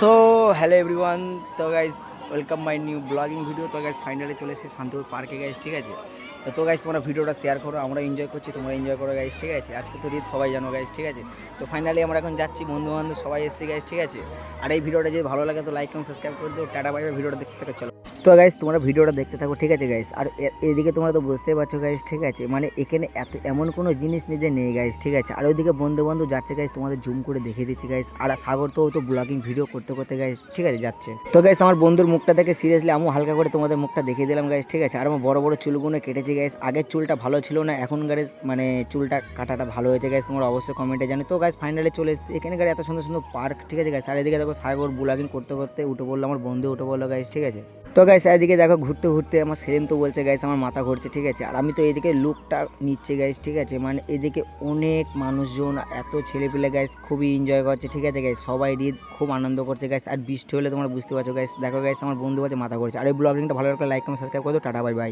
So hello everyone, তো guys welcome my new blogging video. তো guys finally চলে এসেছি শান্তিপুর পার্কে গাইস, ঠিক আছে। তো গাইস তোমরা ভিডিওটা শেয়ার করো, আমরা এনজয় করছি, তোমরা এনজয় করো গাইস, ঠিক আছে। আজকে তো ঈদ, সবাই জানো গাইস, ঠিক আছে। তো ফাইনালি আমরা এখন যাচ্ছি, বন্ধু বান্ধব সবাই এসেছি গাইস, ঠিক আছে। আর এই ভিডিওটা যদি ভালো লাগে তো লাইক কমেন্ট সাবস্ক্রাইব করে দিও। টাটা বাই বাই, ভিডিওটা দেখতে থাকো, চলো। তো গাইস তোমরা ভিডিওটা দেখতে থাকো, ঠিক আছে গাইস। আর এদিকে তোমরা তো বুঝতেই পারছো গাইস, ঠিক আছে, মানে এখানে এমন কোনো জিনিস নেই যে নেই গাইস, ঠিক আছে। আর ওইদিকে বন্ধু বান্ধব যাচ্ছে গাইস, তোমাদের জুম করে দেখিয়ে দিচ্ছি গাইস। আর সাগর তো ব্লগিং ভিডিও করতে করতে গাইস, ঠিক আছে, যাচ্ছে। তো গাইস আমার বন্ধুর মুখটা দেখে সিরিয়াসলি আমি হালকা করে তোমাদের মুখটা দেখিয়ে দিলাম গাইস, ঠিক আছে। আর আমার বড় বড় চুলগুলো কেটেছি গাইস। আগের চুলটা ভালো ছিল না, এখন গাইস মানে চুলটা কাটাটা ভালো হয়েছে গাইস, তোমরা অবশ্যই কমেন্টে জানো। তো গাইস ফাইনালি চলে এসেছি এখানে গাইস, এত সুন্দর সুন্দর পার্ক, ঠিক আছে গাইস। আর এদিকে দেখো সাগর ব্লগিং করতে করতে উঠে পড়লো, আমার বন্ধু উঠে পড়লো গাইস, ঠিক আছে। তো গাইস এদিকে দেখো ঘুরতে ঘুরতে আমার সেলিম তো বলছে গাইস আমার মাথা ঘুরছে, ঠিক আছে। আর আমি তো এদিকে লুকটা নিচ্ছে গাইস, ঠিক আছে। মানে এদিকে অনেক মানুষজন, এত ছেলেপিলে গাইস, খুবই এনজয় করছে, ঠিক আছে গাইস। সবাই ঈদ খুব আনন্দ করছে গাইস। আর বৃষ্টি হলে তোমরা বুঝতে পারছো গাইস, দেখো গাইস আমার বন্ধু আছে মাথা ঘুরছে। আর এই ব্লগিংটা ভালো লাগলে লাইক কমেন্ট সাবস্ক্রাইব করে দাও। Tata bye bye.